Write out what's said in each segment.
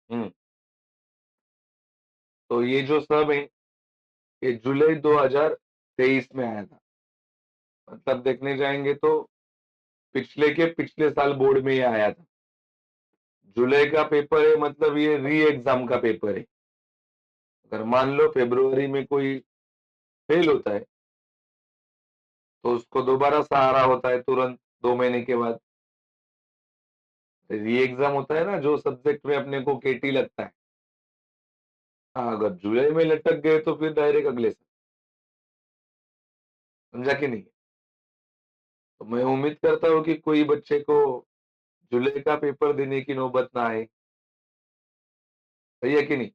हम्म। तो ये जो सब है, ये जुलाई 2023 में आया था। मतलब देखने जाएंगे तो पिछले के पिछले साल बोर्ड में ये आया था। जुलाई का पेपर है, मतलब ये री एग्जाम का पेपर है। अगर मान लो फरवरी में कोई फेल होता है तो उसको दोबारा सहारा होता है तुरंत 2 महीने के बाद। री एग्जाम होता है ना, जो सब्जेक्ट में अपने को केटी लगता है। हाँ, अगर जुलाई में लटक गए तो फिर डायरेक्ट अगले साल। समझा कि नहीं? तो मैं उम्मीद करता हूँ कि कोई बच्चे को जुलाई का पेपर देने की नौबत ना आए। सही है कि नहीं?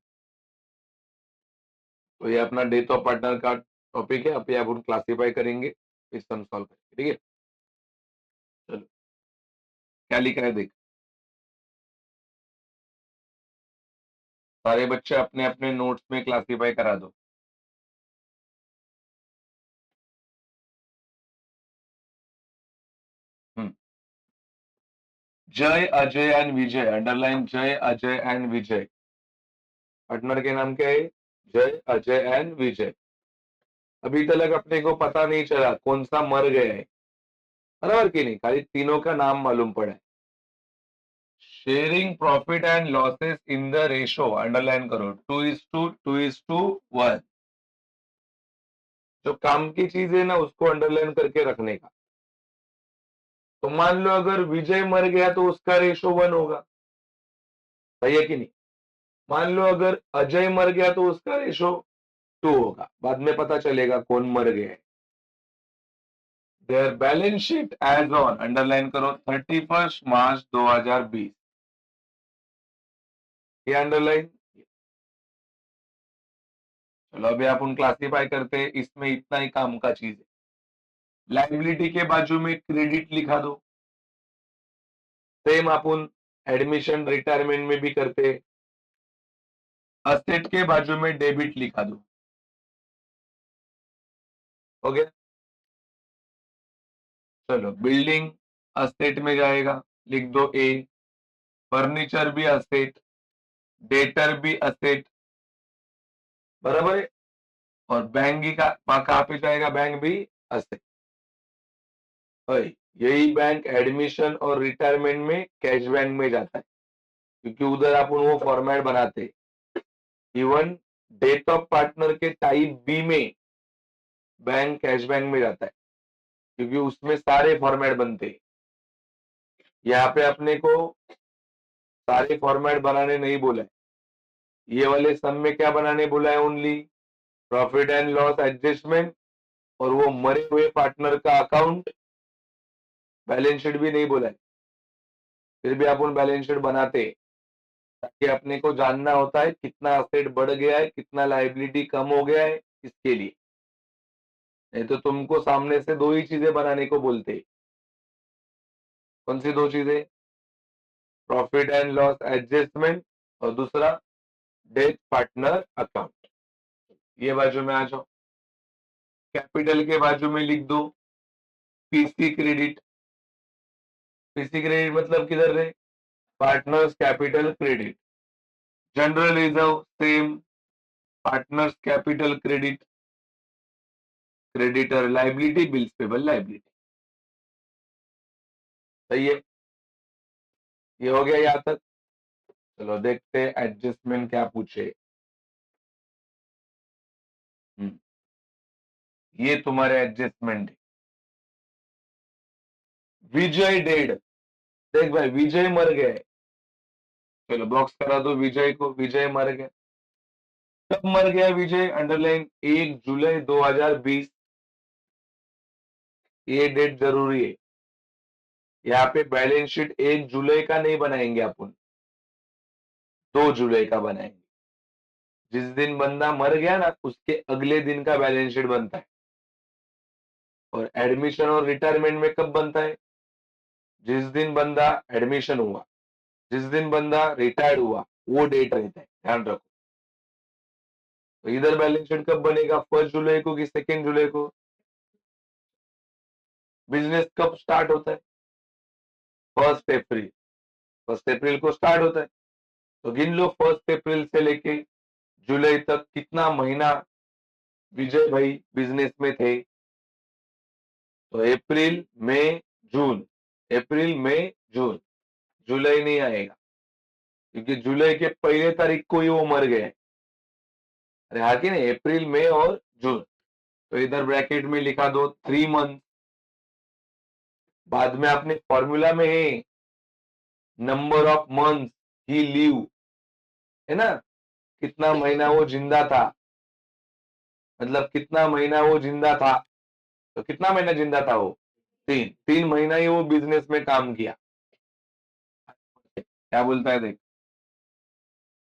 तो ये अपना डेथ ऑफ पार्टनर का टॉपिक है, अभी आप क्लासीफाई करेंगे, फिर सम सॉल्व करेंगे। ठीक है, चलो क्या लिखा है देख। सारे बच्चे अपने अपने नोट्स में क्लासीफाई करा दो। हम्म। जय, अजय एंड विजय, अंडरलाइन जय, अजय एंड विजय। पार्टनर के नाम क्या है? जय, अजय एंड विजय। अभी तक अपने को पता नहीं चला कौन सा मर गया है, बराबर कि नहीं? खाली तीनों का नाम मालूम पड़ा है। Sharing profit and losses in the ratio, underline करो, 2:1। जो काम की चीज है ना, उसको अंडरलाइन करके रखने का। तो मान लो अगर विजय मर गया तो उसका रेशो 1 होगा। सही है कि नहीं? मान लो अगर अजय मर गया तो उसका रेशो 2 होगा। बाद में पता चलेगा कौन मर गया है। There balance sheet as on, underline करो, 31 मार्च 2020। ये अंडरलाइन। चलो अभी आप क्लासीफाई करते हैं, इसमें इतना ही काम का चीज है। लाइबिलिटी के बाजू में क्रेडिट लिखा दो। सेम अपन एडमिशन रिटायरमेंट में भी करते हैं। असेट के बाजू में डेबिट लिखा दो। ओके, चलो बिल्डिंग असेट में जाएगा, लिख दो ए। फर्नीचर भी असेट, डेटर भी असेट, बराबर है। और बैंक का कहाँ पे जाएगा? बैंक भी असेट। भाई, यही बैंक एडमिशन और रिटायरमेंट में कैश बैंक में जाता है, क्योंकि उधर अपन वो फॉर्मेट बनाते। इवन डेथ ऑफ पार्टनर के टाइप बी में बैंक कैश बैंक में जाता है, क्योंकि उसमें सारे फॉर्मेट बनते हैं। यहाँ पे अपने को सारे फॉर्मेट बनाने नहीं बोला है। ये वाले सम में क्या बनाने बोला है? Only profit and loss adjustment, और वो मरे हुए पार्टनर का अकाउंट। बैलेंस शीट भी नहीं बोला है, फिर भी अपन बैलेंस शीट बनाते हैं, ताकि अपने को जानना होता है कितना असेट बढ़ गया है, कितना लाइबिलिटी कम हो गया है, इसके लिए। नहीं तो तुमको सामने से दो ही चीजें बनाने को बोलते। कौन सी दो चीजें? प्रॉफिट एंड लॉस एडजस्टमेंट, और दूसरा डेथ पार्टनर अकाउंट। ये बाजू में आ जाओ। कैपिटल के बाजू में लिख दो पीसी क्रेडिट। पीसी क्रेडिट मतलब किधर है? Partners capital credit. General reserve same, partners capital credit. Creditor liability, bills payable liability. सही है, ये हो गया यहाँ तक। चलो देखते हैं एडजस्टमेंट क्या पूछे। ये तुम्हारे एडजस्टमेंट है। विजय डेड। देख भाई, विजय मर गए। चलो बॉक्स करा दो विजय को, विजय मर गए। कब मर गया विजय? अंडरलाइन 1 जुलाई 2020। ये डेट जरूरी है। यहाँ पे बैलेंस शीट 1 जुलाई का नहीं बनाएंगे अपन, 2 जुलाई का बनाएंगे। जिस दिन बंदा मर गया ना, उसके अगले दिन का बैलेंस शीट बनता है। और एडमिशन और रिटायरमेंट में कब बनता है? जिस दिन बंदा एडमिशन हुआ, जिस दिन बंदा रिटायर्ड हुआ, वो डेट रहता है, ध्यान रखो। तो इधर बैलेंस शीट कब बनेगा? 1 जुलाई को कि 2 जुलाई को? बिजनेस कब स्टार्ट होता है? 1 अप्रैल। 1 अप्रैल को स्टार्ट होता है। तो गिन लो 1 अप्रैल से लेके जुलाई तक कितना महीना विजय भाई बिजनेस में थे। तो अप्रैल मई जून, अप्रैल मई जून, जुलाई नहीं आएगा क्योंकि जुलाई के पहले तारीख को ही वो मर गए। अरे हाँ कि नहीं, अप्रैल मई और जून। तो इधर ब्रैकेट में लिखा दो 3 मंथ। बाद में आपने फॉर्मूला में है number of month he live, है ना, कितना महीना वो जिंदा था, मतलब कितना महीना वो जिंदा था। तो कितना महीना जिंदा था वो? 3 महीना ही वो बिजनेस में काम किया। क्या बोलता है देख,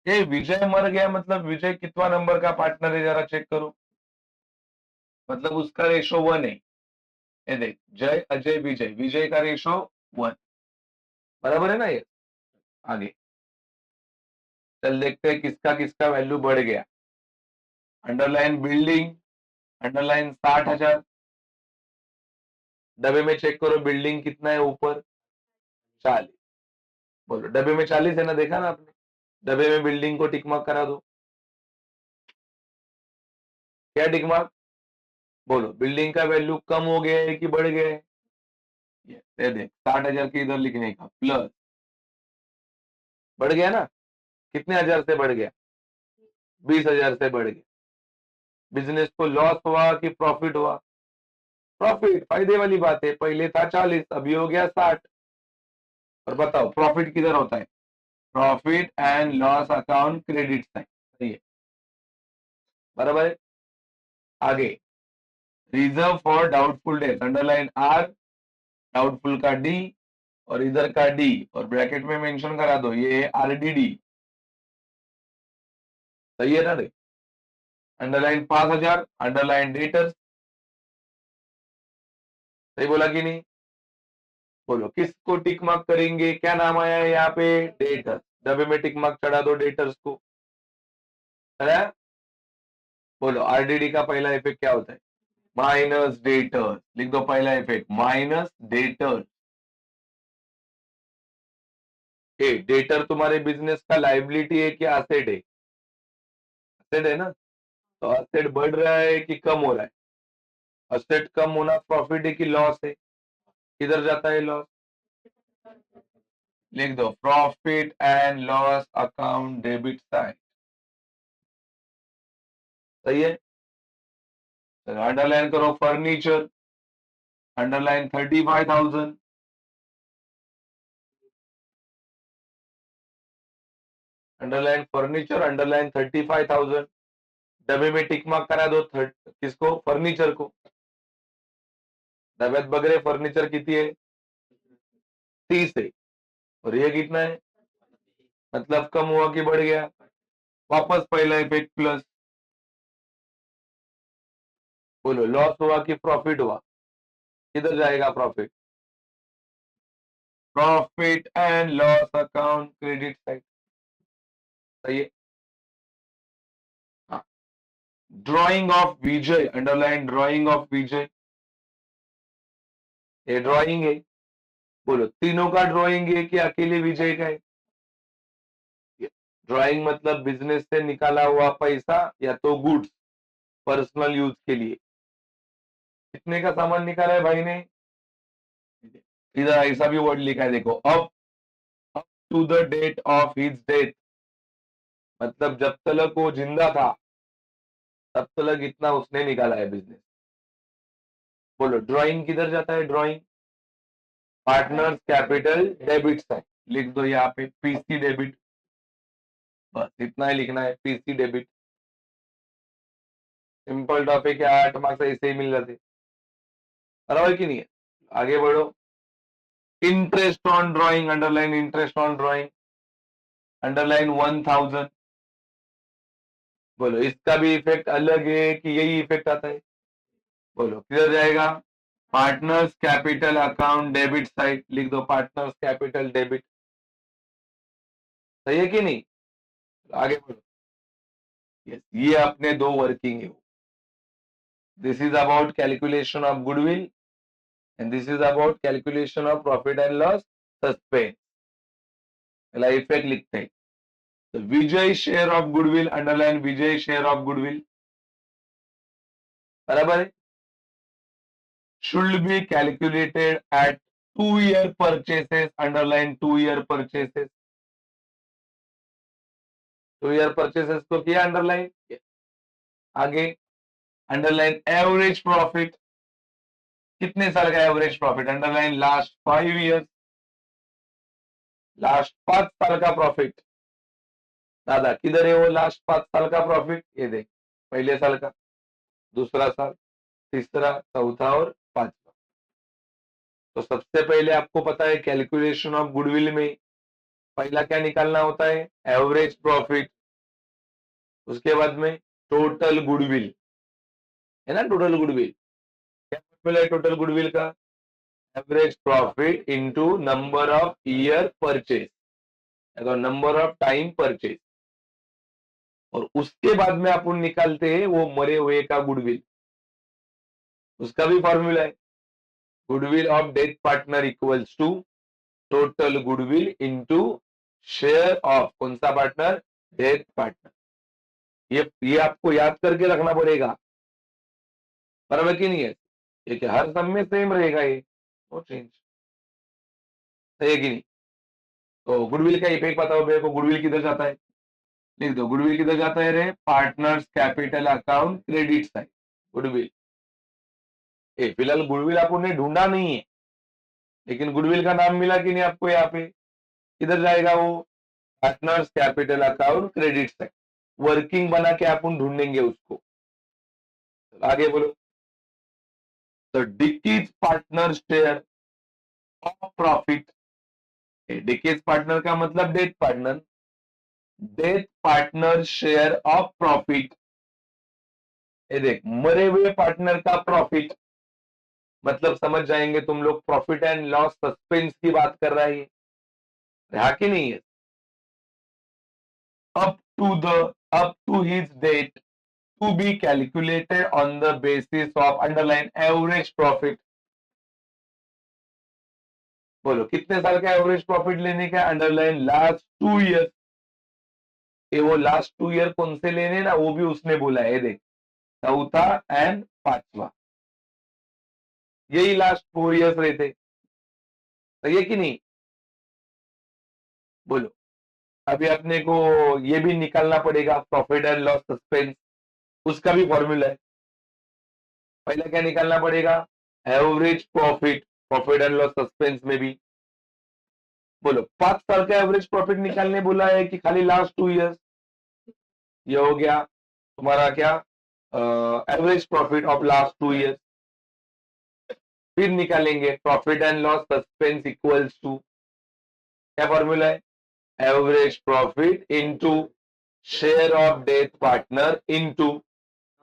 ये विजय मर गया मतलब विजय कितवा नंबर का पार्टनर है जरा चेक करो, मतलब उसका रेशो 1 है। ये देख, जय अजय विजय, विजय का रेशो 1, बराबर है ना ये। आगे चल देखते हैं किसका किसका वैल्यू बढ़ गया। Underline building, underline 60,000। डब्बे में चेक करो बिल्डिंग कितना है ऊपर, 40। बोलो डब्बे में 40 है ना, देखा ना आपने। डब्बे में बिल्डिंग को टिक मार्क करा दो। क्या टिक मार्क? बोलो बिल्डिंग का वैल्यू कम हो गया है कि बढ़ गया है? ये देख 60,000 के इधर लिखने का प्लस, बढ़ गया ना। कितने हजार से बढ़ गया? 20,000 से बढ़ गया। बिजनेस को लॉस हुआ कि प्रॉफिट हुआ? प्रॉफिट, फायदे वाली बात है। पहले था 40, अभी हो गया 60। और बताओ प्रॉफिट किधर होता है? Profit and loss account credit side, सही है, बराबर है। आगे reserve for doubtful debt, underline R, doubtful का डी, और इधर का डी, और ब्रैकेट में मेंशन करा दो ये है आरडीडी, सही है ना रे। अंडरलाइन 5,000, अंडरलाइन डेटर्स, सही बोला कि नहीं? बोलो किसको टिक मार्क करेंगे, क्या नाम आया है यहाँ पे? डेटर्स। डब्बे में टिक मार्क चढ़ा दो डेटर्स को, है? बोलो आरडीडी का पहला इफेक्ट क्या होता है? माइनस डेटर्स, लिख दो पहला इफेक्ट माइनस डेटर्स। ए डेटर तुम्हारे बिजनेस का लाइबिलिटी है कि एसेट है? एसेट है ना। तो एसेट बढ़ रहा है कि कम हो रहा है? एसेट कम होना प्रॉफिट है कि लॉस है? किधर जाता है लॉस? लिख दो profit and loss account debit side, सही है। अंडरलाइन करो furniture, underline 35,000, underline furniture, underline 35,000। डब्बे में टिक मार्क करा दो किसको? फर्नीचर को। डब्यात बघ रे फर्नीचर किती है? 30 है। और ये कितना है? मतलब कम हुआ कि बढ़ गया? वापस पहला इफेक्ट प्लस। बोलो लॉस हुआ कि प्रॉफिट हुआ? किधर जाएगा profit? Profit and loss account credit side, सही है। हाँ, drawing of Vijay, underline drawing of Vijay, ये ड्रॉइंग है। बोलो तीनों का ड्रॉइंग है कि अकेले विजय का है? ड्रॉइंग मतलब बिजनेस से निकाला हुआ पैसा या तो गुड्स, पर्सनल यूज के लिए। कितने का सामान निकाला है भाई ने? इधर ऐसा भी वर्ड लिखा है देखो, up to the date of his death, मतलब जब तक वो जिंदा था तब तक इतना उसने निकाला है बिजनेस। बोलो ड्राइंग किधर जाता है? Drawing partners capital debit side, लिख दो यहाँ पे पीसी डेबिट, बस इतना ही लिखना है, पीसी डेबिट। सिंपल टॉपिक है, 8 मार्क्स ऐसे ही मिल जाते, बराबर की नहीं है। आगे बढ़ो। Interest on drawing, underline interest on drawing, underline 1,000। बोलो इसका भी इफेक्ट अलग है कि यही इफेक्ट आता है? बोलो किधर जाएगा? Partners capital account debit side, लिख दो पार्टनर्स कैपिटल डेबिट, सही है कि नहीं? आगे बढ़ो। यस, ये अपने दो वर्किंग है। This is about calculation of goodwill and this is about calculation of profit and loss suspense. Effect लिखते हैं। तो Vijay share of goodwill, underline Vijay share of goodwill, बराबर है, should be calculated at 2 year purchases, underline 2 year purchases, 2 year purchases को किया underline. आगे underline average profit, कितने साल का average profit, underline last 5 years, last 5 साल का प्रॉफिट। दादा किधर है वो लास्ट 5 साल का प्रॉफिट, ये देख, पहले साल का, दूसरा साल, तीसरा, चौथा और पांचवा। तो सबसे पहले आपको पता है कैलकुलेशन ऑफ गुडविल में पहला क्या निकालना होता है, एवरेज प्रॉफिट, उसके बाद में टोटल गुडविल, है ना, टोटल गुडविल, क्या फॉर्मूला है टोटल गुडविल का, average profit into number of year purchase, number of time purchase, और उसके बाद में अपन निकालते हैं वो मरे हुए का गुडविल, उसका भी फॉर्मूला है, goodwill of death partner equals to total goodwill into share of कौन सा पार्टनर, डेथ पार्टनर। ये आपको याद करके रखना पड़ेगा, बराबर कि नहीं है, ये कि हर सब में सेम रहेगा, ये नो चेंज, सही है कि नहीं। तो गुडविल का इफेक्ट पता हो मेरे को, गुडविल किधर जाता है, लिख दो, गुडविल किधर जाता है रे, partners capital account credit side, goodwill. फिलहाल गुडविल आपने ढूंढा नहीं है, लेकिन गुडविल का नाम मिला कि नहीं आपको, यहाँ पे किधर जाएगा वो, partners capital account credit side, working बना के अपन ढूंढेंगे उसको। आगे बोलो, तो डिकीज पार्टनर शेयर ऑफ प्रॉफिट, डिकीज पार्टनर का मतलब death partner, death partner share of profit, ये देख मरे हुए पार्टनर का प्रॉफिट, मतलब समझ जाएंगे तुम लोग, प्रॉफिट एंड लॉस सस्पेंस की बात कर रहा है, हाँ कि नहीं है, up to the up to his date to be calculated on the basis of underline average profit. बोलो कितने साल का एवरेज प्रॉफिट लेने का, अंडरलाइन लास्ट 2 years, ये वो लास्ट 2 year कौन से लेने ना, वो भी उसने बोला है, देख, चौथा एंड पांचवा, यही लास्ट 4 years रहते, सही है कि नहीं, बोलो। अभी अपने को ये भी निकालना पड़ेगा प्रॉफिट एंड लॉस सस्पेंस, उसका भी फॉर्मूला है, पहले क्या निकालना पड़ेगा, average profit, profit and loss suspense में भी, बोलो 5 साल का एवरेज प्रॉफिट निकालने बोला है कि खाली लास्ट 2 years, ये हो गया तुम्हारा क्या, average profit of last 2 years। फिर निकालेंगे profit and loss suspense equals to, क्या फॉर्मूला है, average profit into share of death partner into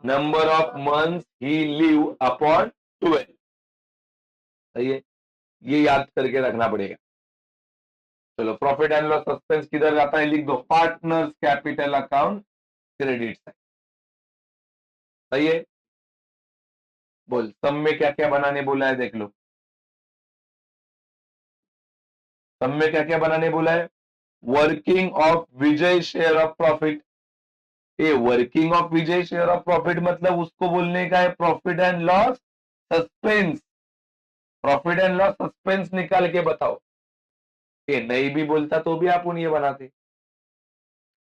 number of months he live upon 12, सही है, ये याद करके रखना पड़ेगा। चलो प्रॉफिट एंड लॉस सस्पेंस किधर जाता है, लिख दो, partners capital account credit side, सही है। बोल सब में क्या क्या बनाने बोला है, देख लो, सब में क्या क्या बनाने बोला है, working of Vijay share of profit, ये working of Vijay share of profit मतलब उसको बोलने का है profit and loss suspense, profit and loss suspense निकाल के बताओ, ये नहीं भी बोलता तो भी आप उन्हें बनाते।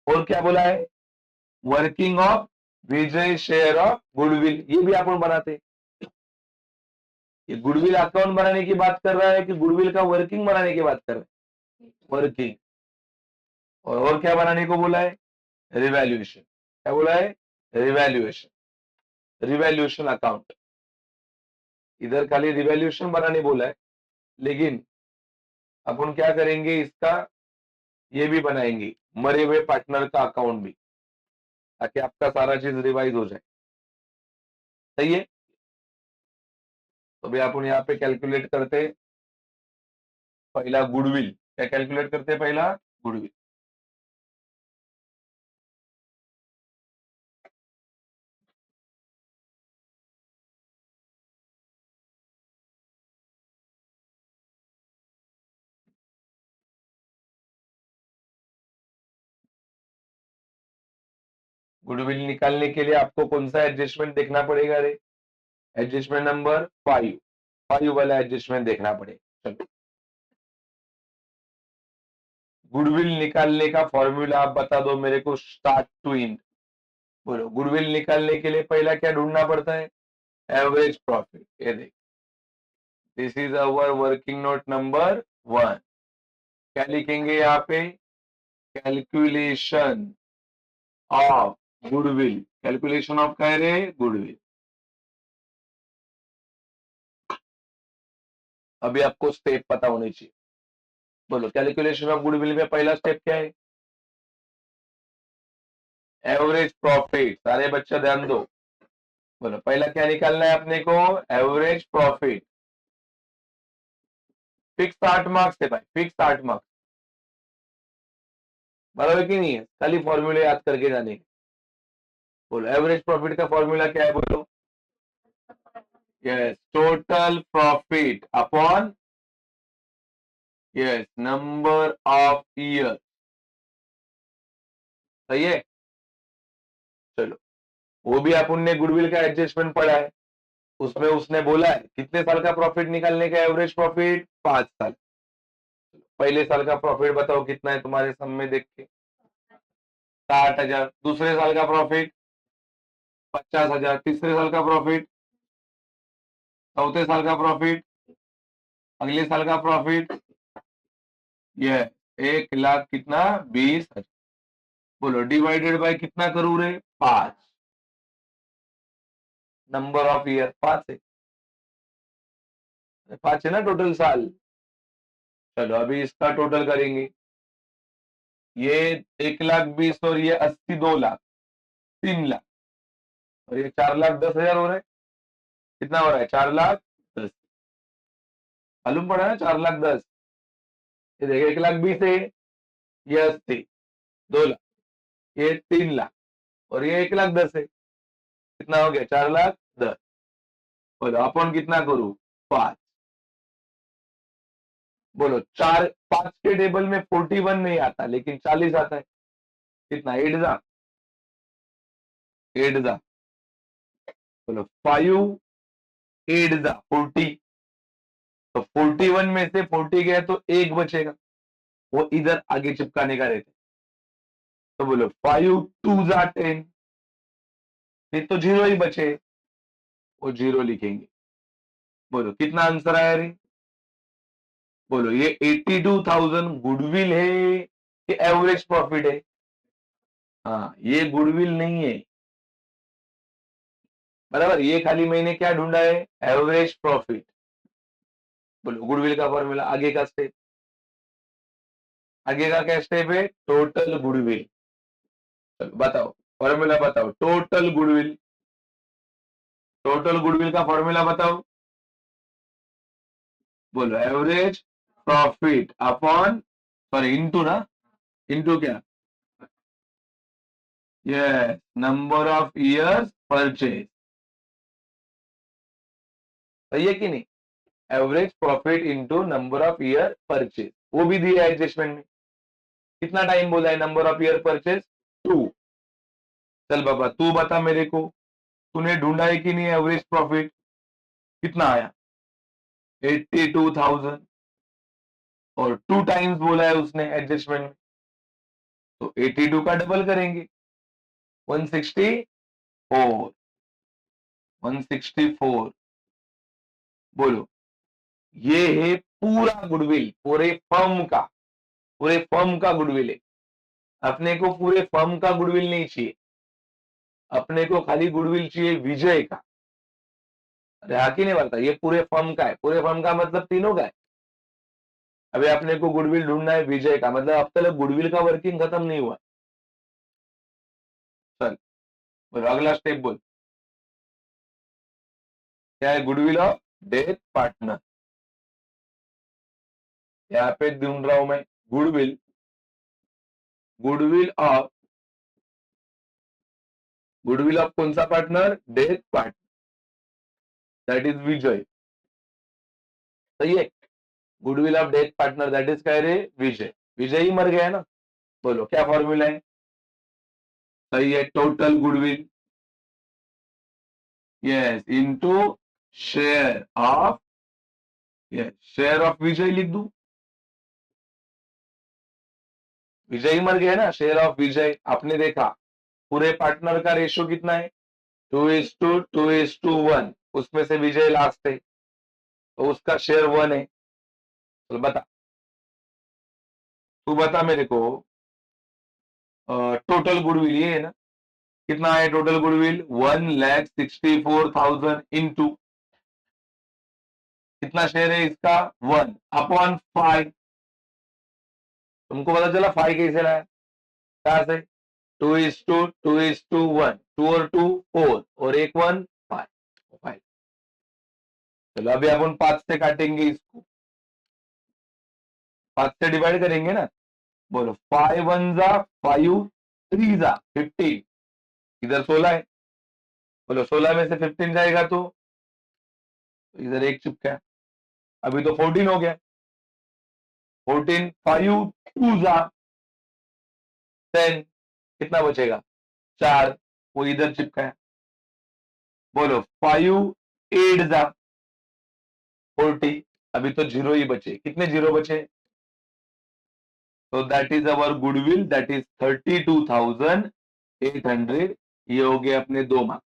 और क्या बोला है, working of Vijay share of goodwill, ये भी आप बनाते, ये गुडविल अकाउंट बनाने की बात कर रहा है कि गुडविल का वर्किंग बनाने की बात कर रहा है, वर्किंग। और क्या बनाने को बोला है, रिवैल्यूएशन, क्या बोला है, रिवैल्यूएशन, रिवैल्यूएशन अकाउंट, इधर खाली रिवैल्यूएशन बनाने बोला है, लेकिन अपन क्या करेंगे इसका, ये भी बनाएंगे मरे हुए पार्टनर का अकाउंट भी, ताकि आपका सारा चीज रिवाइज हो जाए, सही है। तो भी अपन यहाँ पे कैलकुलेट करते हैं, पहला गुडविल, क्या कैलकुलेट करते हैं, पहला गुडविल, गुडविल निकालने के लिए आपको कौन सा एडजस्टमेंट देखना पड़ेगा रे? एडजस्टमेंट नंबर 5 वाला एडजस्टमेंट देखना पड़ेगा। चलो, गुडविल निकालने का फॉर्मूला आप बता दो मेरे को स्टार्ट टू एंड। बोलो, गुडविल निकालने के लिए पहला क्या ढूंढना पड़ता है? Average profit. ये देख, this is our working note number 1। क्या लिखेंगे यहाँ पे? Calculation of goodwill. Calculation of क्या है रे? गुडविल। अभी आपको स्टेप पता होनी चाहिए। बोलो, कैलकुलेशन ऑफ गुडविल में पहला स्टेप क्या है? Average profit. सारे बच्चे ध्यान दो। बोलो, पहला क्या निकालना है अपने को? Average profit. फिक्स 8 मार्क्स है भाई, फिक्स 8 मार्क्स। बराबर कि नहीं है? खाली फॉर्मूले याद करके जाने के। बोलो, एवरेज प्रॉफिट का फॉर्मूला क्या है? बोलो। Yes, total profit upon, yes, number of year. सही है? चलो, वो भी अपन ने गुडविल का एडजस्टमेंट पढ़ा है। उसमें उसने बोला है कितने साल का प्रॉफिट निकालने का? एवरेज प्रॉफिट 5 साल। पहले साल का प्रॉफिट बताओ कितना है तुम्हारे सम में देख के? 60,000। दूसरे साल का प्रॉफिट 50,000। तीसरे साल का प्रॉफिट, चौथे साल का प्रॉफिट, अगले साल का प्रॉफिट, ये 1,00,000 कितना? 20,000। बोलो, डिवाइडेड बाय कितना करूँ रे? 5। नंबर ऑफ ईयर 5 है। 5 है ना टोटल साल। चलो, अभी इसका टोटल करेंगे। ये 1,20,000 और ये 80, 2,00,000, 3,00,000 और ये 4,10,000 हो रहा है। कितना हो रहा है? 4,10,000। मालूम पड़ा ना? 4,10,000। ये देखिए, 1,20,000 है, ये 80, 2,00,000, ये 3,00,000 और ये 1,10,000 है। कितना हो गया? 4,10,000। बोलो, अपन कितना करूं? 5। बोलो, 5 के टेबल में 41 नहीं आता, लेकिन 40 आता है। कितना? 8,000। 8,000। बोलो, 5, 8,000, 40। तो 41 में से 40 गया तो एक बचेगा, वो इधर आगे चिपकाने का रहता है। तो बोलो, 5 2 10, फिर तो जीरो ही बचे, वो जीरो लिखेंगे। बोलो, कितना आंसर आया रे? बोलो, ये 82,000 गुडविल है कि एवरेज प्रॉफिट है? हाँ, ये गुडविल नहीं है। बराबर, ये खाली मैंने क्या ढूंढा है? Average profit. बोलो, गुडविल का फॉर्मूला आगे का स्टेप। आगे का क्या स्टेप है? Total goodwill. चलो बताओ, फॉर्मूला बताओ। Total goodwill. टोटल गुडविल का फॉर्मूला बताओ। बोलो, average profit upon, sorry, into ना, इंटू क्या? Yes, number of years purchase. सही है कि नहीं? Average profit into number of year purchase, वो भी दिया है एडजस्टमेंट में। कितना टाइम बोला है? Number of year purchase 2। चल बाबा, तू बता मेरे को, तूने ढूंढा है कि नहीं एवरेज प्रॉफिट? कितना आया? 82,000। और 2 टाइम्स बोला है उसने एडजस्टमेंट में, तो 82 का डबल करेंगे, 164। 164। बोलो, ये है पूरा गुडविल, पूरे फर्म का गुडविल है। अपने को पूरे फर्म का गुडविल नहीं चाहिए, अपने को खाली गुडविल चाहिए विजय का। अरे हाँ, नहीं बनता, ये पूरे फर्म का है। पूरे फर्म का मतलब तीनों का है। अभी अपने को गुडविल ढूंढना है विजय का, मतलब अब तक गुडविल का वर्किंग खत्म नहीं हुआ। चल, बोलो, अगला स्टेप बोल। क्या है? Goodwill of death partner. यहाँ पे ढूंढ रहा हूं मैं। Goodwill, goodwill of, goodwill of कौन सा partner? Death partner, that is Vijay. सही है? Goodwill of death partner that is क्या रे? विजय। विजय ही मर गया है ना। बोलो, क्या फॉर्मूला है? सही है, total goodwill, yes, into share of, yes, share of Vijay लिख दूं, विजय ही मर गया ना, शेयर ऑफ विजय। आपने देखा पूरे पार्टनर का रेशियो कितना है, 2:2:1, उसमें से विजय लास्ट है तो उसका शेयर 1 है। तो बता, तू बता मेरे को, टोटल गुडविल ये है ना, कितना है टोटल गुडविल, 1,64,000 इंटू कितना शेयर है इसका, 1/5। तुमको पता चला 5 कैसे लाया, कहां से, 2:2:1, 2 और 2 4 और 1 1 5 5। चलो अभी अपन 5 से काटेंगे इसको, 5 से डिवाइड करेंगे ना, बोलो 5 1 जा 5, 3 जा 15, इधर 16 है, बोलो 16 में से 15 जाएगा तो इधर एक चुपका है, अभी तो 14 हो गया, 14 5 2 जा 10, कितना बचेगा 4, वो इधर चिपका है, बोलो 5 8 जा 40, अभी तो जीरो ही बचे, कितने जीरो बचे, तो that is our goodwill, that is 32,800। ये हो गए अपने 2 मार्क्स,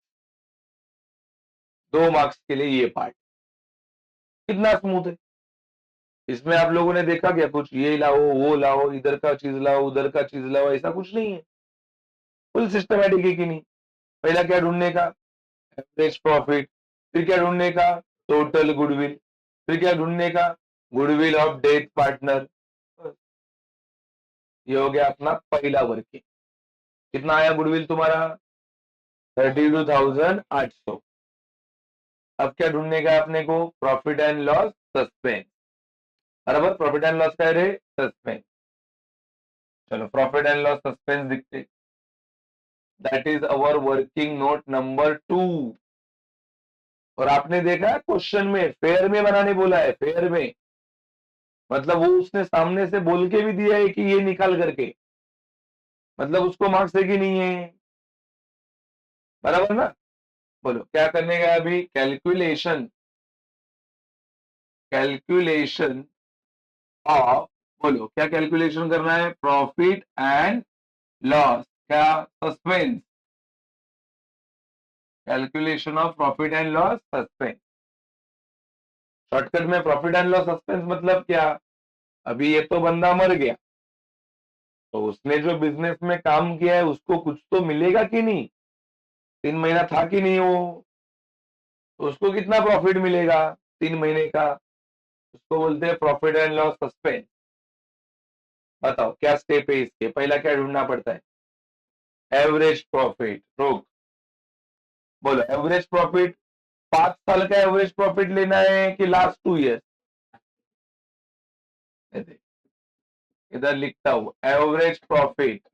2 मार्क्स के लिए ये पार्ट कितना स्मूथ है। इसमें आप लोगों ने देखा क्या कुछ, ये लाओ वो लाओ, इधर का चीज लाओ उधर का चीज लाओ, ऐसा कुछ नहीं है, फुल सिस्टमैटिक है कि नहीं। पहला क्या ढूंढने का, एवरेज प्रॉफिट, फिर क्या ढूंढने का, टोटल गुडविल, फिर क्या ढूंढने का, गुडविल ऑफ डेथ पार्टनर। ये हो गया अपना पहला वर्किंग, कितना आया गुडविल तुम्हारा, 32,800। अब क्या ढूंढने का है अपने को, प्रॉफिट एंड लॉस सस्पेंस, बराबर, प्रॉफिट एंड लॉस कह रहे सस्पेंस, चलो प्रॉफिट एंड लॉस सस्पेंस दिखते, that is our working note number 2। और आपने देखा क्वेश्चन में फेयर में बनाने बोला है, फेयर में मतलब वो उसने सामने से बोल के भी दिया है कि ये निकाल करके, मतलब उसको मार्क्स है कि नहीं है, बराबर ना। बोलो क्या करने का अभी, कैलकुलेशन, कैलकुलेशन ऑफ, बोलो क्या कैलकुलेशन करना है, प्रॉफिट एंड लॉस, क्या, suspense, calculation of profit and loss suspense. Shortcut में प्रॉफिट एंड लॉस सस्पेंस मतलब क्या, अभी ये तो बंदा मर गया, तो उसने जो बिजनेस में काम किया है उसको कुछ तो मिलेगा कि नहीं, 3 महीना था कि नहीं वो, तो उसको कितना प्रॉफिट मिलेगा 3 महीने का, उसको बोलते हैं प्रॉफिट एंड लॉस सस्पेंस। बताओ क्या स्टेप है इसके, पहला क्या ढूंढना पड़ता है, एवरेज प्रॉफिट, रोक, बोलो एवरेज प्रॉफिट, 5 साल का एवरेज प्रॉफिट लेना है कि लास्ट 2 ईयर, इधर लिखता हूं average profit,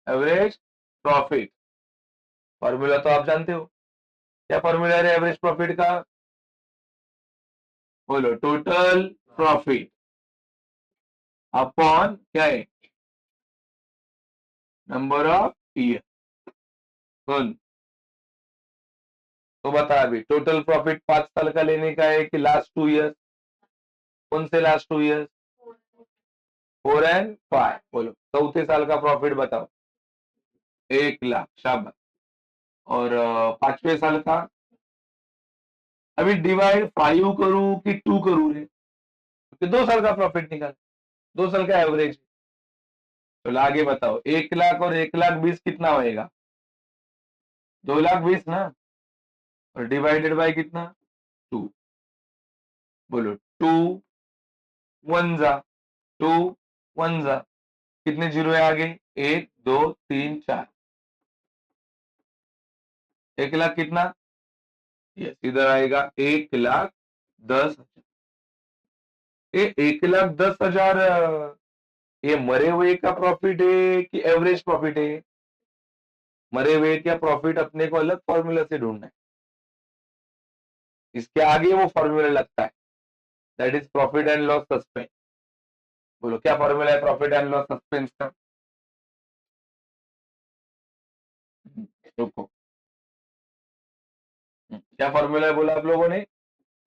average profit, formula तो आप जानते हो, क्या फॉर्मूला है एवरेज प्रॉफिट का, बोलो टोटल प्रॉफिट अपॉन क्या है, नंबर ऑफ ईयर। सुन, तो बता अभी टोटल प्रॉफिट 5 साल का लेने का है कि लास्ट 2 ईयर, कौन से लास्ट 2 ईयर, 4 and 5, बोलो चौथे साल का प्रॉफिट बताओ, 1 लाख, शाबाश। और 5वें साल का, अभी डिवाइड 5 करूं कि 2 करूं रे, क्योंकि 2 साल का प्रॉफिट निकाल, 2 साल का एवरेज, तो आगे बताओ 1 लाख और 1,20,000 कितना होएगा, 2,20,000 ना, और डिवाइडेड बाय कितना, 2, बोलो 2 1 जा 2 1 जा, कितने जीरो है आगे, 1 2 3 4, 1 लाख कितना, यस इधर आएगा 1,10,000, ये 1,10,000 ये मरे हुए का प्रॉफिट है कि एवरेज प्रॉफिट है, मरे हुए का प्रॉफिट अपने को अलग फॉर्मूला से ढूंढना है, इसके आगे वो फॉर्मूला लगता है, that is profit and loss suspense. बोलो क्या फॉर्मूला है प्रॉफिट एंड लॉस सस्पेंस का, रुको, क्या फॉर्मूला है बोला आप लोगों ने?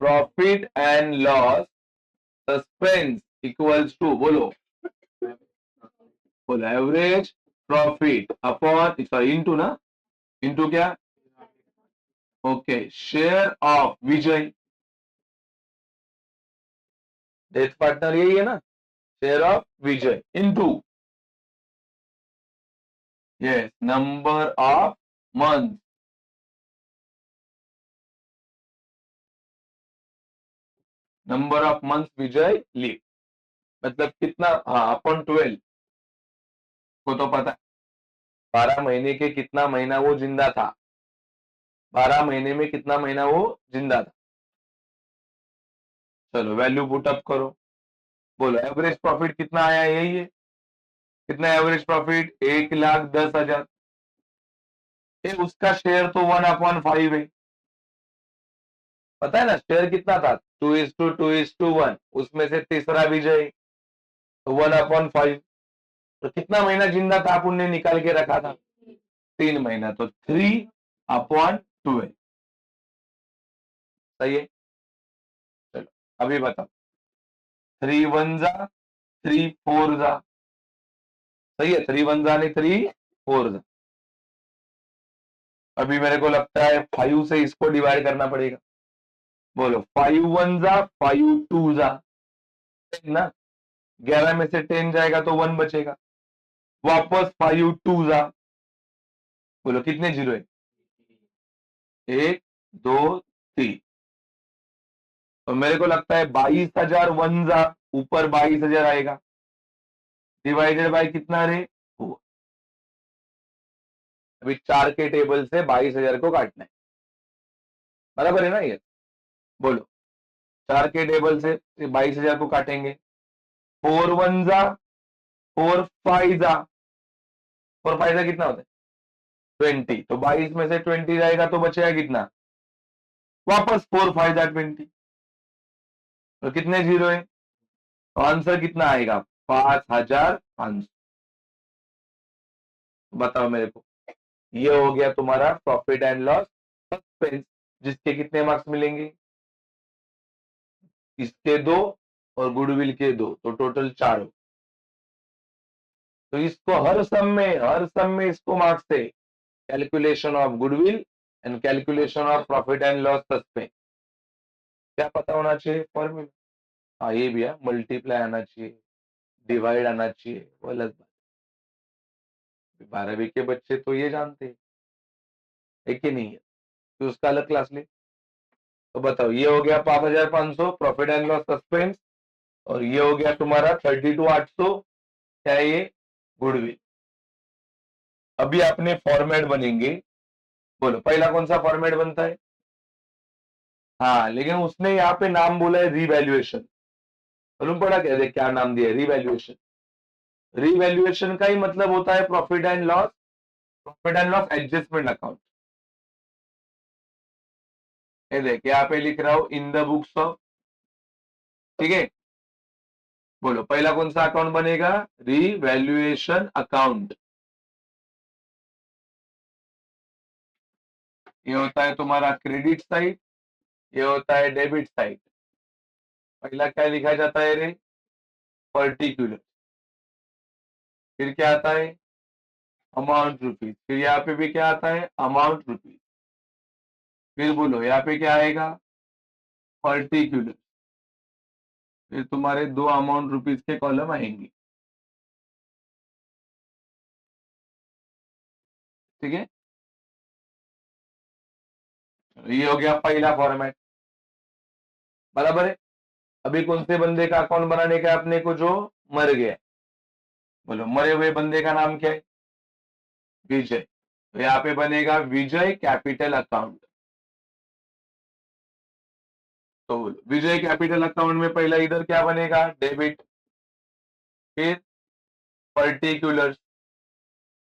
Profit and loss suspense equals to, बोलो बोलो, average profit upon, sorry into ना, इंटू क्या? Okay, share of Vijay, death partner यही है ना, share of Vijay into, yes, number of month, number of month Vijay live, मतलब कितना, हाँ, अपॉन 12 को तो पता है 12 महीने के कितना महीना वो जिंदा था, 12 महीने में कितना महीना वो जिंदा था। चलो वैल्यू पुट अप करो, बोलो एवरेज प्रॉफिट कितना आया, यही है, कितना एवरेज प्रॉफिट? 1,10,000। ये उसका शेयर तो 1/5 है, पता है ना, शेयर कितना था? 2:2:1, उसमें से तीसरा विजय तो 1/5, तो कितना महीना जिंदा था अपन ने निकाल के रखा था? 3 महीना, तो 3/12। सही है, चलो अभी बताओ, 3 1 जा 3 4 जा, सही है, 3 1 जा नहीं 3 4 जा। अभी मेरे को लगता है 5 से इसको डिवाइड करना पड़ेगा, बोलो 5 1 जा 5 2 जा ना, 11 में से 10 जाएगा तो 1 बचेगा, वापस 5 2 जा, बोलो कितने जीरो है? 1 2 3, तो मेरे को लगता है 22,000 1 जा, ऊपर 22,000 आएगा, डिवाइडेड बाय कितना रे? 4। अभी 4 के टेबल से 22,000 को काटना है, बराबर है ना ये? बोलो, 4 के टेबल से 22,000 को काटेंगे, 4 1 जा 4 5 जा, 4 5 जा कितना होता है? 20, तो 22 में से 20 जाएगा तो बचेगा कितना? वापस 4 5 जा 20, तो कितने जीरो है? तो आंसर कितना आएगा? 5,500। बताओ मेरे को, ये हो गया तुम्हारा प्रॉफिट एंड लॉस सस्पेंस, जिसके कितने मार्क्स मिलेंगे? इसके 2 और गुडविल के 2, तो टोटल 4 हो। तो इसको हर सम में इसको मार्क्स थे, calculation of goodwill and calculation of profit and loss suspense. क्या पता होना चाहिए फॉर्मूला? हाँ ये भी है, मल्टीप्लाई आना चाहिए, डिवाइड आना चाहिए, वो अलग बात। 12वीं के बच्चे तो ये जानते हैं, है कि नहीं है? तो उसका अलग क्लास ले। तो बताओ, ये हो गया 5,500 प्रॉफिट एंड लॉस सस्पेंस, और ये हो गया तुम्हारा 32,800, क्या है ये? गुडविल। अभी अपने फॉर्मेट बनेंगे, बोलो पहला कौन सा फॉर्मेट बनता है? हाँ, लेकिन उसने यहाँ पे नाम बोला है रिवैल्यूएशन, मालूम पड़ा क्या, क्या नाम दिया है? रिवैल्यूएशन। रिवैल्यूएशन का ही मतलब होता है profit and loss, profit and loss adjustment account. ये देख यहाँ पे लिख रहा हूं, इन द बुक्स ऑफ, ठीक है? बोलो पहला कौन सा अकाउंट बनेगा? Revaluation account. ये होता है तुम्हारा क्रेडिट साइड, ये होता है डेबिट साइड। पहला क्या लिखा जाता है रे? पर्टिकुलर। फिर क्या आता है? Amount rupees. फिर यहाँ पे भी क्या आता है? Amount rupees. फिर बोलो यहाँ पे क्या आएगा? पर्टिकुलर। फिर तुम्हारे 2 अमाउंट रुपीज के कॉलम आएंगे, ठीक है? ये हो गया पहला फॉर्मेट, बराबर है। अभी कौन से बंदे का अकाउंट बनाने का अपने को? जो मर गया, बोलो मरे हुए बंदे का नाम क्या है? विजय। तो यहाँ पे बनेगा विजय कैपिटल अकाउंट। तो बोलो विजय कैपिटल अकाउंट में पहला इधर क्या बनेगा? डेबिट। फिर पर्टिकुलर,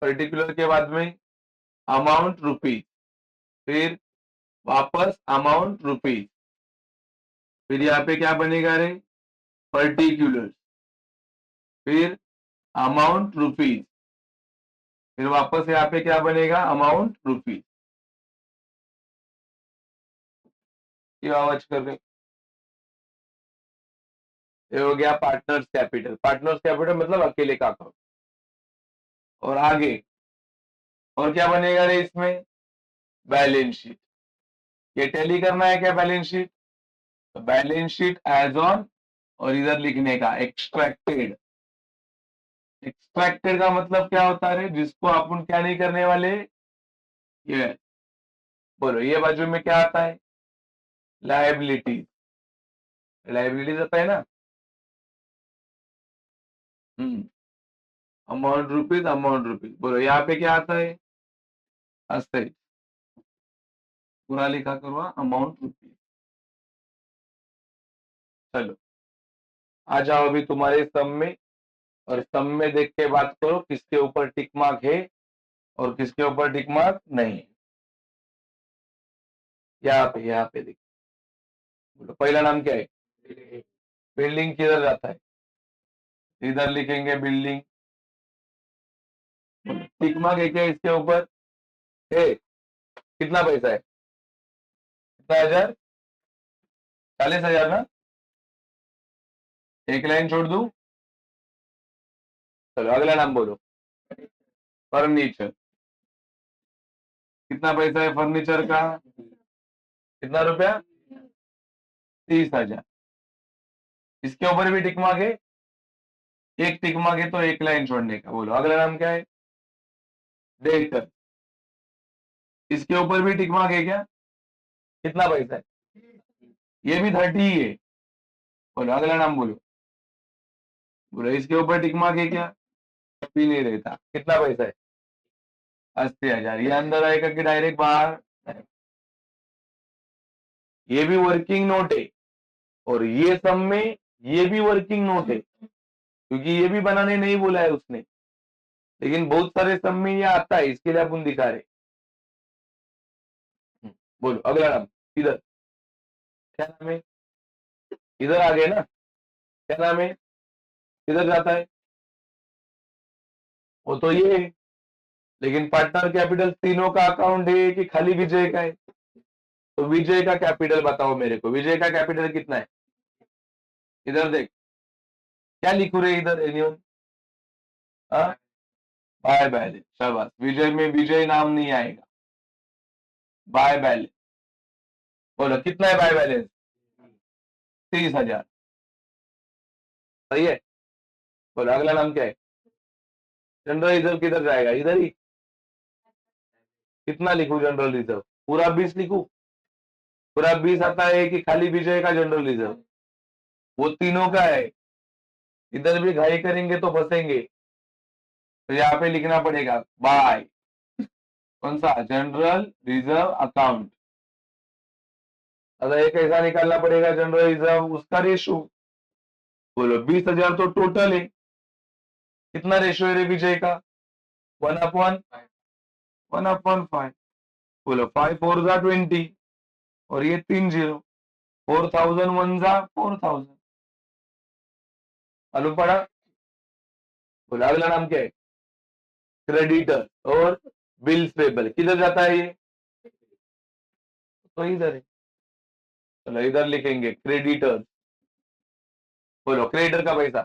पर्टिकुलर के बाद में अमाउंट रुपीज, फिर वापस अमाउंट रुपीज, फिर यहाँ पे क्या बनेगा रे? पर्टिकुलर, फिर अमाउंट रुपीज, फिर वापस यहाँ पे क्या बनेगा, अमाउंट रुपीज। ये आवाज कर रहे, ये हो गया पार्टनर्स कैपिटल। पार्टनर्स कैपिटल मतलब अकेले का अकाउंट। और आगे और क्या बनेगा रे इसमें, बैलेंस शीट। ये टैली करना है क्या बैलेंस शीट, तो बैलेंस शीट एज ऑन, और इधर लिखने का एक्सट्रैक्टेड। एक्सट्रैक्टेड का मतलब क्या होता है, जिसको अपन क्या नहीं करने वाले, ये बोलो, ये बाजू में क्या आता है, लायबिलिटीज। लायबिलिटीज आता है ना, अमाउंट रुपीज, अमाउंट रुपीज। बोलो यहाँ पे क्या आता है, असेट। पूरा लिखा करो अमाउंट रुपीज। चलो आ जाओ अभी तुम्हारे सम में, और सम में देख के बात करो किसके ऊपर टिक मार्क है और किसके ऊपर टिक मार्क नहीं है। यहाँ पे देखो, बोलो पहला नाम क्या है, बिल्डिंग किधर जाता है, इधर लिखेंगे बिल्डिंग। टिक मार्क है क्या इसके ऊपर, ए कितना पैसा है, कितना हजार, 40,000 ना, एक लाइन छोड़ दूं। चलो अगला नाम बोलो, फर्नीचर। कितना पैसा है फर्नीचर का, कितना रुपया, 30,000। इसके ऊपर भी टिक मार्क है, एक टिक मार्क है तो एक लाइन छोड़ने का। बोलो अगला नाम क्या है, डेटर। इसके ऊपर भी टिक मार्क है क्या, कितना पैसा है, ये भी 30 ही है। बोलो अगला नाम बोलो। बोलो इसके ऊपर टिक मार्क है क्या, भी नहीं रहता, कितना पैसा है, 80,000। ये अंदर आएगा कि डायरेक्ट बाहर, ये भी वर्किंग नोट है, और ये सब में ये भी वर्किंग नोट है, क्योंकि ये भी बनाने नहीं बोला है उसने, लेकिन बहुत सारे सब में ये आता है, इसके लिए अपन दिखा रहे। बोलो अगला नाम, इधर क्या नाम है, इधर आ गए ना, क्या नाम है, इधर जाता है, वो तो ये है। लेकिन पार्टनर कैपिटल तीनों का अकाउंट है कि खाली विजय का है, तो विजय का कैपिटल बताओ मेरे को, विजय का कैपिटल कितना है, इधर देख, क्या लिखू रे इधर, एनिवन, बाय बैलेंस। शाबाश, विजय में विजय नाम नहीं आएगा, बाय बैलेंस। बोलो कितना है बाय बैलेंस, 30,000, सही है। बोलो अगला नाम क्या है, जनरल रिजर्व किधर जाएगा, इधर ही। कितना लिखू जनरल रिजर्व, पूरा 20 लिखू, पूरा 20 आता है कि खाली विजय का जनरल रिजर्व, वो तीनों का है। इधर भी घाई करेंगे तो फंसेंगे, तो यहाँ पे लिखना पड़ेगा बाय, कौन सा, जनरल रिजर्व अकाउंट। अगर ये कैसा निकालना पड़ेगा जनरल रिजर्व, उसका रेशो। बोलो 20,000 तो टोटल है, कितना रेशो है रे विजय का, 1/5। बोलो 5 4 जा 20, और ये 3 0, 4,000 1 जा 4,000, मालूम पड़ा। बोलो अगला नाम क्या है, क्रेडिटर और बिल्स पेबल। किधर जाता है ये, तो इधर है। चलो इधर लिखेंगे क्रेडिटर। बोलो क्रेडिटर का पैसा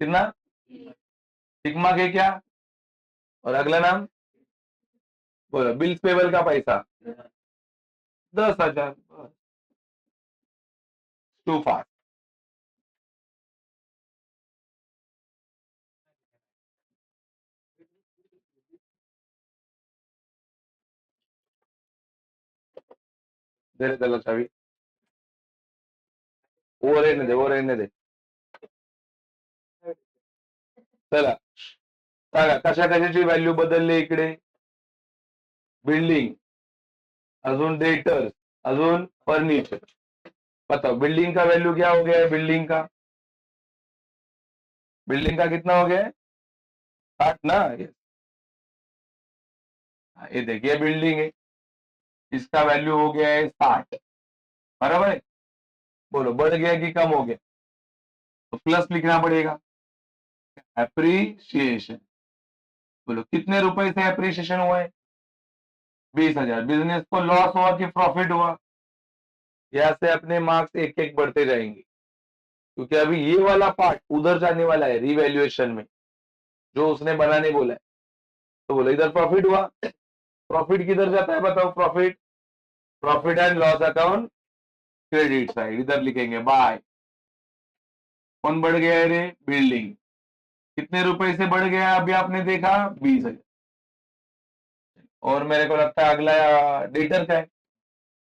कितना, सिग्मा के क्या, और अगला नाम बोलो, बिल्स पेबल का पैसा 10,000। टू फास्ट, दे रे त्याला चावी, वो रहने दे, वो रहने दे। चला सांगा कशा कशाची व्हॅल्यू बदलली इकडे, बिल्डिंग, अजून डेटर्स, अजून फर्निचर। बताओ बिल्डिंग का वैल्यू क्या हो गया है, बिल्डिंग का, बिल्डिंग का कितना हो गया है, 60 ना। ये देखिए बिल्डिंग है, इसका वैल्यू हो गया है 60, बराबर है। बोलो बढ़ गया कि कम हो गया, तो प्लस लिखना पड़ेगा, एप्रिसिएशन। बोलो कितने रुपए से एप्रिसिएशन हुआ है? 20,000। बिजनेस को लॉस हुआ कि प्रॉफिट हुआ? यहाँ से अपने मार्क्स एक एक बढ़ते जाएंगे, क्योंकि अभी ये वाला पार्ट उधर जाने वाला है रिवैल्यूएशन में, जो उसने बनाने बोला है। तो बोलो इधर प्रॉफिट हुआ, प्रॉफिट किधर जाता है बताओ? Profit, profit and loss account, credit side, इधर लिखेंगे बाय। कौन बढ़ गया है रे? बिल्डिंग। कितने रुपए से बढ़ गया अभी आपने देखा? 20,000। और मेरे को लगता है अगला डेटर का है।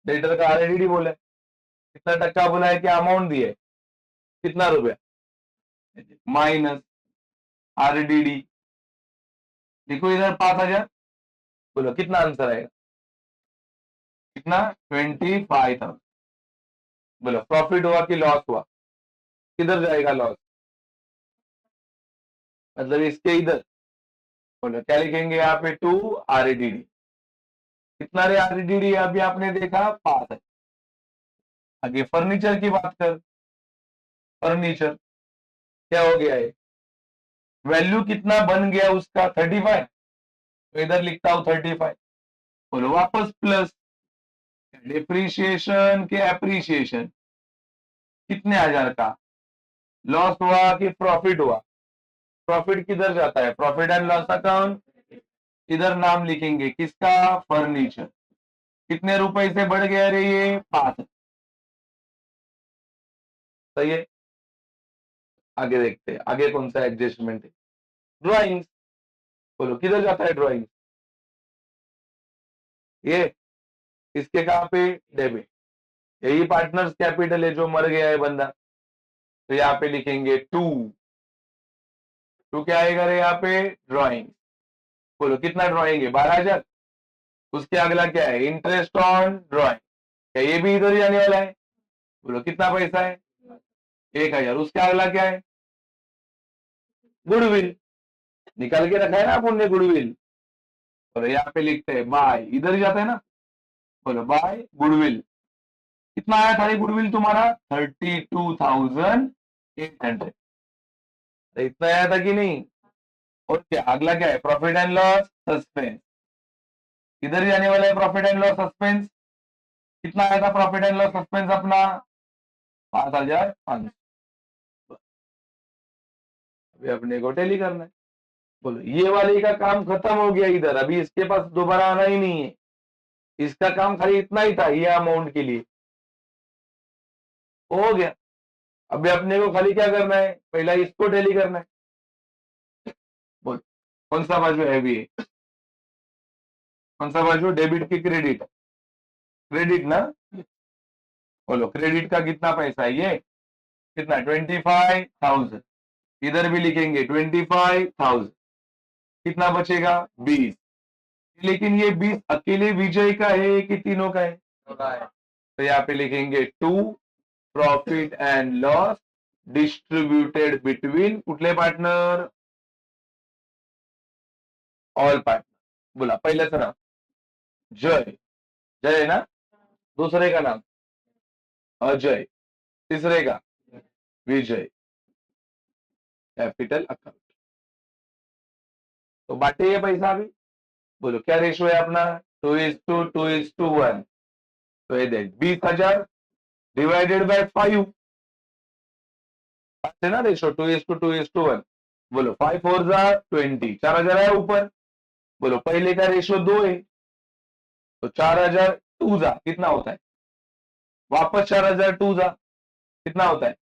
डेटर का आरएडीडी बोला है, कितना टक्का बोला है कि अमाउंट दिया है, कितना रुपया? माइनस आरडीडी, देखो इधर 5,000। बोलो कितना आंसर आएगा? कितना? 25,000। बोलो प्रॉफिट हुआ कि लॉस हुआ? किधर जाएगा लॉस? मतलब इसके इधर। बोलो क्या लिखेंगे यहाँ पे? 2 आरडीडी। कितना रे आरडीडी अभी आपने देखा? 5 है। आगे फर्नीचर की बात कर। फर्नीचर क्या हो गया है? वैल्यू कितना बन गया उसका? 35। तो इधर लिखता हूं 35। बोलो वापस प्लस, डिप्रिशिएशन के एप्रिशिएशन, कितने हजार का? लॉस हुआ कि प्रॉफिट हुआ? प्रॉफिट किधर जाता है? Profit and loss account. इधर नाम लिखेंगे किसका? फर्नीचर। कितने रुपए से बढ़ गया रे ये? 5। सही है। आगे देखते हैं आगे कौन सा एडजस्टमेंट है। ड्राइंग्स। बोलो किधर जाता है ड्राइंग? ये इसके कहां पे? डेबिट। यही पार्टनर्स कैपिटल है जो मर गया है बंदा, तो यहाँ पे लिखेंगे 2। क्या आएगा रे यहाँ पे? ड्राइंग। बोलो कितना ड्राइंग है? 12,000। उसके अगला क्या है? Interest on drawing. क्या ये भी इधर ही आने वाला है? बोलो कितना पैसा है? 1,000। उसके अगला क्या है? गुडविल। निकाल के रखा है ना अपन ने गुडविल। बोलो यहाँ पे लिखते हैं बाय, इधर ही जाता है ना। बोलो बाय गुडविल। कितना आया था ये गुडविल तुम्हारा? 32,800। इतना आया था कि नहीं? और क्या अगला क्या है? Profit and loss suspense. इधर ही आने वाला है प्रॉफिट एंड लॉस सस्पेंस। कितना आया था प्रॉफिट एंड लॉस सस्पेंस अपना? 5,500। अभी अपने को टैली करना है। बोलो ये वाले का काम खत्म हो गया इधर, अभी इसके पास दोबारा आना ही नहीं है। इसका काम खाली इतना ही था, ये अमाउंट के लिए हो गया। अभी अपने को खाली क्या करना है? पहला इसको टैली करना है। बोल कौन सा बाजू है अभी? कौन सा बाजू? डेबिट की क्रेडिट? क्रेडिट ना। बोलो क्रेडिट का कितना पैसा है ये? कितना? 25,000। इधर भी लिखेंगे 25,000। कितना बचेगा? 20। लेकिन ये 20 अकेले विजय का है कि तीनों का है? तो यहाँ पे लिखेंगे 2 profit and loss distributed between कुठले पार्टनर? All partner. बोला पहिल्याचं नाव जय, जय है ना। दूसरे का नाम अजय, तीसरे का विजय। Capital account. तो बांटे ये पैसा अभी। बोलो क्या रेशो है अपना? 2:2:1। तो ये देख 20,000 डिवाइडेड बाय 5 है ना रेशो, 2:2:1। बोलो 5 4 जा 20, 4,000 है ऊपर। बोलो पहले का रेशो 2 है, तो 4,000 2 जा कितना होता है? वापस 4,000 2 जा कितना होता है?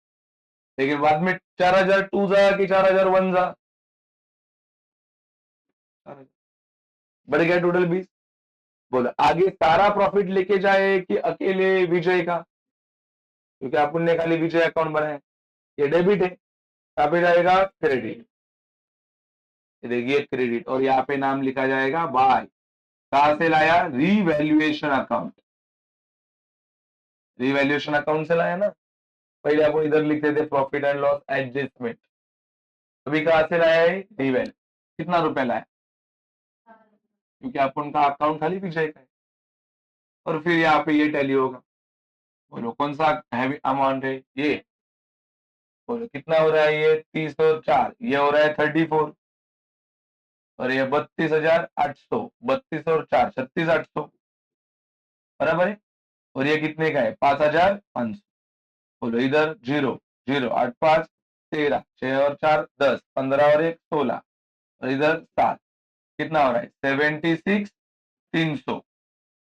लेकिन बाद में 4,000 2 जा कि 4,000 1 जा? बढ़ गया टोटल 20। बोलो आगे सारा प्रॉफिट लेके जाए कि अकेले विजय का? क्योंकि अपन ने खाली विजय अकाउंट बनाया, ये डेबिट है। कहां पे जाएगा? क्रेडिट। देखिए क्रेडिट, और यहाँ पे नाम लिखा जाएगा बाय। कहां से लाया? Revaluation account. रिवैल्यूएशन अकाउंट से लाया ना। पहले अपन इधर लिखते थे प्रॉफिट एंड लॉस एडजस्टमेंट। अभी कहां से लाया है? रिवैल्यू। कितना रुपया लाया? क्योंकि अपन का अकाउंट खाली विजय का है। और फिर यहाँ पे ये टैली होगा। बोलो कौन सा हैवी अमाउंट है ये? बोलो कितना हो रहा है ये? 30 और 4, ये हो रहा है 34। और ये 32,800, 32 और 4 36,800 बराबर है। और ये कितने का है 5,500। बोलो इधर 0 0 8 5 13 6 और 4 10 15 और 1 16 और इधर 7 कितना हो रहा है 76,300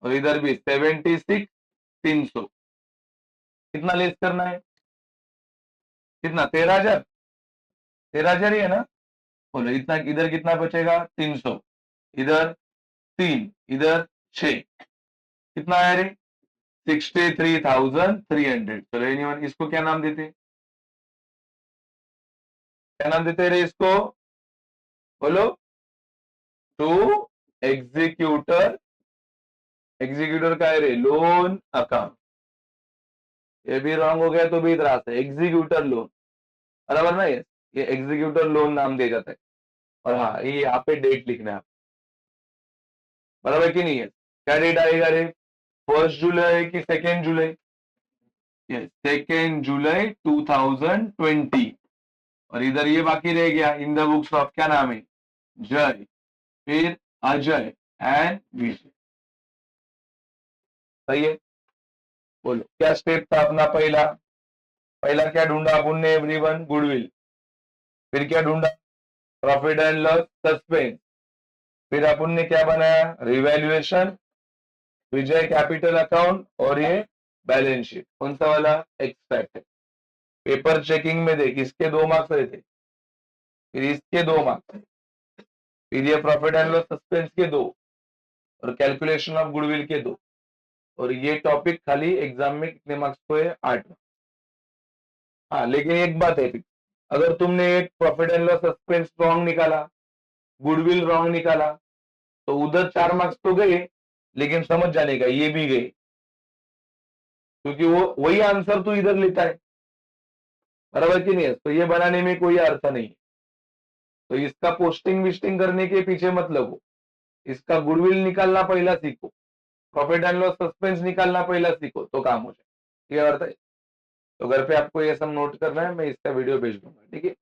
और इधर भी 76,300 कितना लेस करना है कितना 13,000 13,000 ही है ना। बोलो इतना इधर कितना बचेगा 300 इधर 3 इधर 6 कितना आया रे 63,300। चलो एनीवन इसको क्या नाम देते क्या नाम देते रे इसको बोलो टू एग्जीक्यूटर एग्जीक्यूटर का है रे लोन अकाउंट। ये भी रॉन्ग हो गया तो भी इतराज है एग्जीक्यूटर लोन बराबर ना ये एग्जीक्यूटर लोन नाम दिया जाता है। और हाँ ये यहाँ पे डेट लिखना है बराबर कि नहीं है। क्या डेट आएगा रे 1 जुलाई की 2 जुलाई 2 जुलाई 2020 और इधर ये बाकी रह गया इन द बुक्स ऑफ क्या नाम है जय फिर अजय एंड विजय सही है। बोलो क्या स्टेप था अपना पहला पहला क्या ढूंढा अपन ने एवरीवन गुडविल फिर क्या ढूंढा प्रॉफिट एंड लॉस सस्पेंस फिर अपन ने क्या बनाया रिवैल्यूएशन विजय कैपिटल अकाउंट और ये बैलेंस शीट कौन सा वाला एक्सट्रैक्ट है। पेपर चेकिंग में देख इसके 2 मार्क्स रहे थे फिर इसके 2 मार्क्स फिर ये प्रॉफिट एंड लॉस सस्पेंस के 2 और कैलकुलेशन ऑफ गुडविल के 2 और ये टॉपिक खाली एग्जाम में कितने मार्क्स को है 8 मार्क्स। हाँ लेकिन एक बात है अगर तुमने एक profit and loss suspense wrong निकाला गुडविल रॉन्ग निकाला तो उधर 4 मार्क्स तो गए लेकिन समझ जाने का ये भी गए क्योंकि वो वही आंसर तो इधर लेता है बराबर कि नहीं है। तो ये बनाने में कोई अर्थ नहीं तो इसका पोस्टिंग विस्टिंग करने के पीछे मत लगो इसका गुडविल निकालना पहला सीखो प्रॉफिट एंड लॉस सस्पेंस निकालना पहला सीखो तो काम हो जाए ये अर्थ है। तो घर पे आपको ये सब नोट करना है मैं इसका वीडियो भेज दूंगा ठीक है।